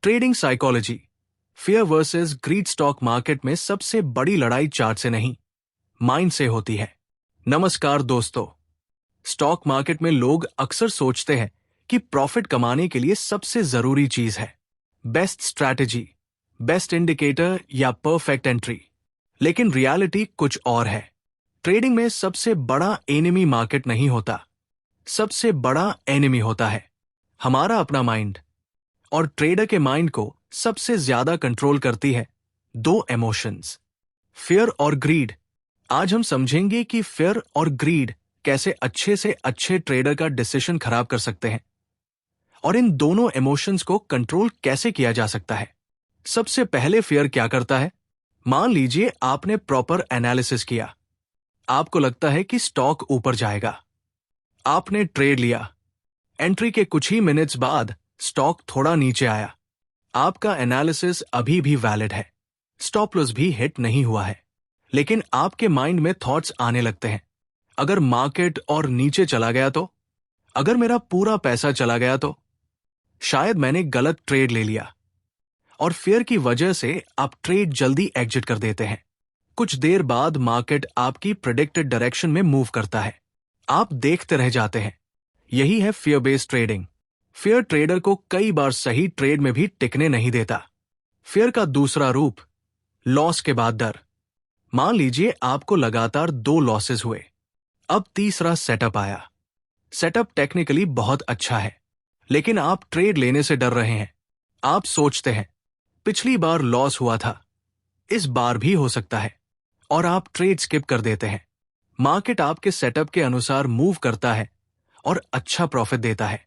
Trading psychology, fear versus greed. Stock market में सबसे बड़ी लड़ाई चार्ट से नहीं, माइंड से होती है। नमस्कार दोस्तों। स्टॉक मार्केट में लोग अक्सर सोचते हैं कि प्रॉफिट कमाने के लिए सबसे जरूरी चीज है बेस्ट स्ट्रैटेजी, बेस्ट इंडिकेटर या परफेक्ट एंट्री। लेकिन रियलिटी कुछ और है। ट्रेडिंग में सबसे बड़ा एनिमी मार्केट नहीं होता, सबसे बड़ा एनिमी होता है हमारा अपना माइंड। और ट्रेडर के माइंड को सबसे ज्यादा कंट्रोल करती है दो इमोशंस, फियर और ग्रीड। आज हम समझेंगे कि फियर और ग्रीड कैसे अच्छे से अच्छे ट्रेडर का डिसीजन खराब कर सकते हैं और इन दोनों इमोशंस को कंट्रोल कैसे किया जा सकता है। सबसे पहले फियर क्या करता है? मान लीजिए आपने प्रॉपर एनालिसिस किया, आपको लगता है कि स्टॉक ऊपर जाएगा, आपने ट्रेड लिया, एंट्री के कुछ ही मिनट्स बाद स्टॉक थोड़ा नीचे आया। आपका एनालिसिस अभी भी वैलिड है, स्टॉप लॉस भी हिट नहीं हुआ है, लेकिन आपके माइंड में थॉट्स आने लगते हैं। अगर मार्केट और नीचे चला गया तो? अगर मेरा पूरा पैसा चला गया तो? शायद मैंने गलत ट्रेड ले लिया। और फियर की वजह से आप ट्रेड जल्दी एग्जिट कर देते हैं। कुछ देर बाद मार्केट आपकी प्रेडिक्टेड डायरेक्शन में मूव करता है, आप देखते रह जाते हैं। यही है fear based trading. Fear trader को कई बार सही ट्रेड में भी टिकने नहीं देता। फियर का दूसरा रूप, लॉस के बाद डर। मान लीजिए आपको लगातार 2 लॉसेस हुए, अब तीसरा सेटअप आया। सेटअप टेक्निकली बहुत अच्छा है, लेकिन आप ट्रेड लेने से डर रहे हैं। आप सोचते हैं पिछली बार लॉस हुआ था, इस बार भी हो सकता है, और आप ट्रेड स्किप कर देते हैं। मार्केट आपके सेटअप के अनुसार मूव करता है और अच्छा प्रॉफिट देता है।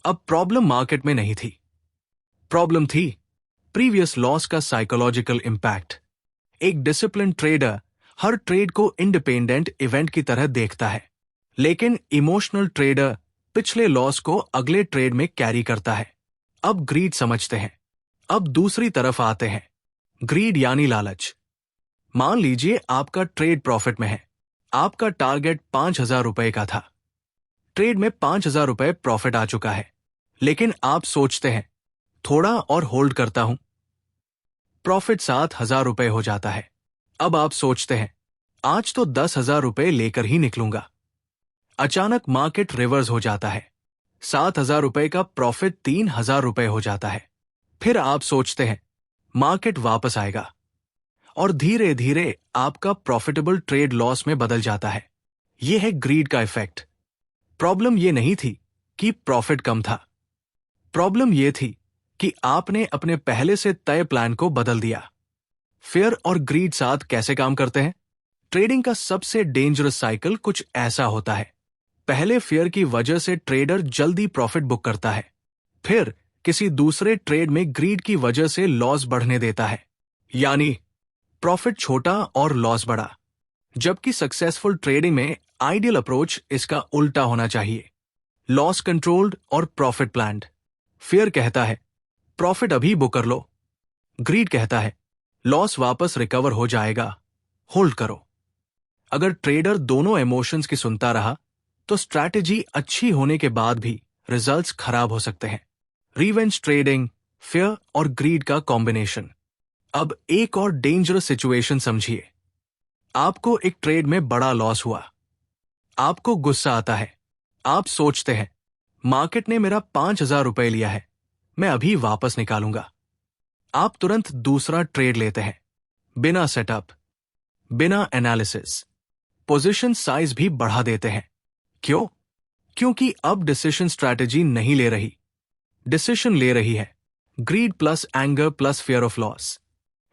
अब प्रॉब्लम मार्केट में नहीं थी, प्रॉब्लम थी प्रीवियस लॉस का साइकोलॉजिकल इंपैक्ट। एक डिसिप्लिन ट्रेडर हर ट्रेड को इंडिपेंडेंट इवेंट की तरह देखता है, लेकिन इमोशनल ट्रेडर पिछले लॉस को अगले ट्रेड में कैरी करता है। अब ग्रीड समझते हैं। अब दूसरी तरफ आते हैं, ग्रीड यानी लालच। मान लीजिए आपका ट्रेड प्रॉफिट में है, आपका टारगेट 5,000 रुपए का था, ट्रेड में 5,000 रुपए प्रॉफिट आ चुका है, लेकिन आप सोचते हैं थोड़ा और होल्ड करता हूं, प्रॉफिट 7,000 रुपए हो जाता है। अब आप सोचते हैं आज तो 10,000 रुपए लेकर ही निकलूंगा। अचानक मार्केट रिवर्स हो जाता है, 7,000 रुपए का प्रॉफिट 3,000 रुपए हो जाता है। फिर आप सोचते हैं मार्केट वापस आएगा, और धीरे धीरे आपका प्रॉफिटेबल ट्रेड लॉस में बदल जाता है। यह है ग्रीड का इफेक्ट। प्रॉब्लम यह नहीं थी कि प्रॉफिट कम था, प्रॉब्लम यह थी कि आपने अपने पहले से तय प्लान को बदल दिया। फियर और ग्रीड साथ कैसे काम करते हैं? ट्रेडिंग का सबसे डेंजरस साइकिल कुछ ऐसा होता है। पहले फियर की वजह से ट्रेडर जल्दी प्रॉफिट बुक करता है, फिर किसी दूसरे ट्रेड में ग्रीड की वजह से लॉस बढ़ने देता है, यानी प्रॉफिट छोटा और लॉस बड़ा। जबकि सक्सेसफुल ट्रेडिंग में आइडियल अप्रोच इसका उल्टा होना चाहिए, लॉस कंट्रोल्ड और प्रॉफिट प्लान्ड। फियर कहता है प्रॉफिट अभी बुक कर लो, ग्रीड कहता है लॉस वापस रिकवर हो जाएगा, होल्ड करो। अगर ट्रेडर दोनों इमोशंस की सुनता रहा तो स्ट्रैटेजी अच्छी होने के बाद भी रिजल्ट्स खराब हो सकते हैं। रिवेंज ट्रेडिंग, फियर और ग्रीड का कॉम्बिनेशन। अब एक और डेंजरस सिचुएशन समझिए। आपको एक ट्रेड में बड़ा लॉस हुआ, आपको गुस्सा आता है, आप सोचते हैं मार्केट ने मेरा 5,000 रुपए लिया है, मैं अभी वापस निकालूंगा। आप तुरंत दूसरा ट्रेड लेते हैं, बिना सेटअप, बिना एनालिसिस। पोजीशन साइज भी बढ़ा देते हैं। क्यों? क्योंकि अब डिसीजन स्ट्रैटेजी नहीं ले रही, डिसीजन ले रही है greed plus anger plus fear of loss.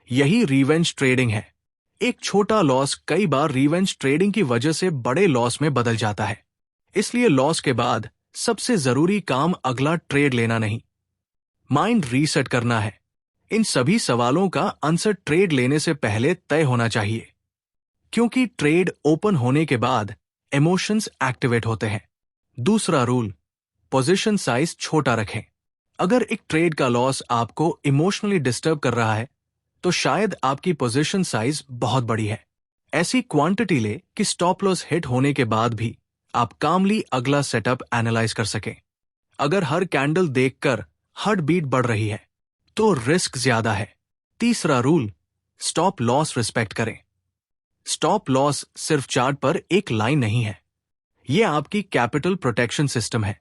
यही रिवेंज ट्रेडिंग है। एक छोटा लॉस कई बार रिवेंज ट्रेडिंग की वजह से बड़े लॉस में बदल जाता है। इसलिए लॉस के बाद सबसे जरूरी काम अगला ट्रेड लेना नहीं, माइंड रीसेट करना है। इन सभी सवालों का आंसर ट्रेड लेने से पहले तय होना चाहिए, क्योंकि ट्रेड ओपन होने के बाद इमोशंस एक्टिवेट होते हैं। दूसरा रूल, पोजीशन साइज छोटा रखें। अगर एक ट्रेड का लॉस आपको इमोशनली डिस्टर्ब कर रहा है तो शायद आपकी पोजीशन साइज बहुत बड़ी है। ऐसी क्वांटिटी ले कि स्टॉप लॉस हिट होने के बाद भी आप कामली अगला सेटअप एनालाइज कर सकें। अगर हर कैंडल देखकर हार्ट बीट बढ़ रही है तो रिस्क ज्यादा है। तीसरा रूल, स्टॉप लॉस रिस्पेक्ट करें। स्टॉप लॉस सिर्फ चार्ट पर एक लाइन नहीं है, यह आपकी कैपिटल प्रोटेक्शन सिस्टम है।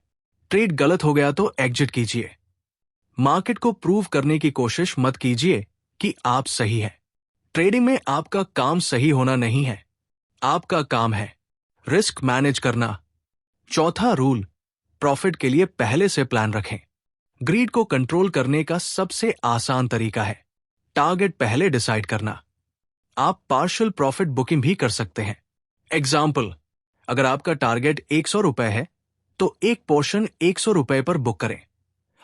ट्रेड गलत हो गया तो एग्जिट कीजिए। मार्केट को प्रूव करने की कोशिश मत कीजिए कि आप सही है। ट्रेडिंग में आपका काम सही होना नहीं है, आपका काम है रिस्क मैनेज करना। चौथा रूल, प्रॉफिट के लिए पहले से प्लान रखें। ग्रीड को कंट्रोल करने का सबसे आसान तरीका है टारगेट पहले डिसाइड करना। आप पार्शियल प्रॉफिट बुकिंग भी कर सकते हैं। एग्जाम्पल, अगर आपका टारगेट 100 रुपए है तो एक पोर्शन 100 रुपए पर बुक करें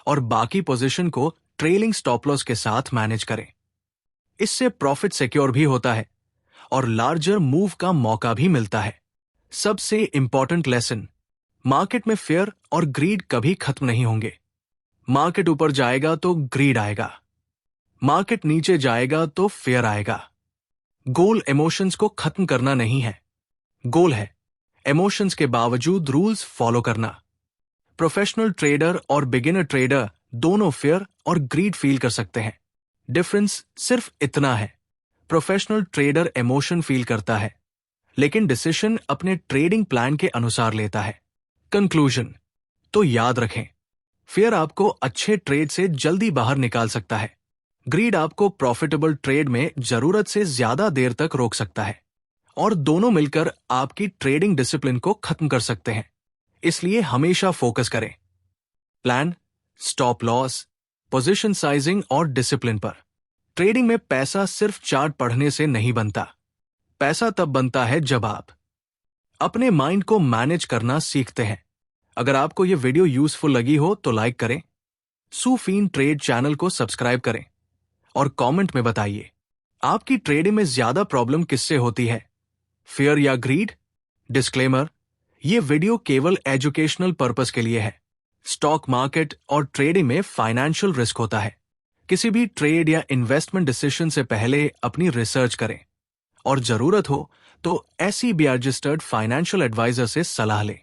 और बाकी पोजीशन को ट्रेलिंग स्टॉप लॉस के साथ मैनेज करें। इससे प्रॉफिट सिक्योर भी होता है और लार्जर मूव का मौका भी मिलता है। सबसे इंपॉर्टेंट लेसन, मार्केट में फेयर और ग्रीड कभी खत्म नहीं होंगे। मार्केट ऊपर जाएगा तो ग्रीड आएगा, मार्केट नीचे जाएगा तो फेयर आएगा। गोल इमोशंस को खत्म करना नहीं है, गोल है इमोशंस के बावजूद रूल्स फॉलो करना। प्रोफेशनल ट्रेडर और बिगिनर ट्रेडर दोनों फेयर और ग्रीड फील कर सकते हैं। डिफरेंस सिर्फ इतना है, प्रोफेशनल ट्रेडर इमोशन फील करता है लेकिन डिसीजन अपने ट्रेडिंग प्लान के अनुसार लेता है। कंक्लूजन, तो याद रखें, फेयर आपको अच्छे ट्रेड से जल्दी बाहर निकाल सकता है, ग्रीड आपको प्रॉफिटेबल ट्रेड में जरूरत से ज्यादा देर तक रोक सकता है और दोनों मिलकर आपकी ट्रेडिंग डिसिप्लिन को खत्म कर सकते हैं। इसलिए हमेशा फोकस करें plan, stop loss, position sizing और डिसिप्लिन पर। ट्रेडिंग में पैसा सिर्फ चार्ट पढ़ने से नहीं बनता, पैसा तब बनता है जब आप अपने माइंड को मैनेज करना सीखते हैं। अगर आपको यह वीडियो यूजफुल लगी हो तो लाइक करें, सूफीन ट्रेड चैनल को सब्सक्राइब करें और कमेंट में बताइए आपकी ट्रेडिंग में ज्यादा प्रॉब्लम किससे होती है, फेयर या ग्रीड। डिस्क्लेमर, ये वीडियो केवल एजुकेशनल पर्पस के लिए है। स्टॉक मार्केट और ट्रेडिंग में फाइनेंशियल रिस्क होता है। किसी भी ट्रेड या इन्वेस्टमेंट डिसीजन से पहले अपनी रिसर्च करें और जरूरत हो तो SEBI रजिस्टर्ड फाइनेंशियल एडवाइजर से सलाह लें।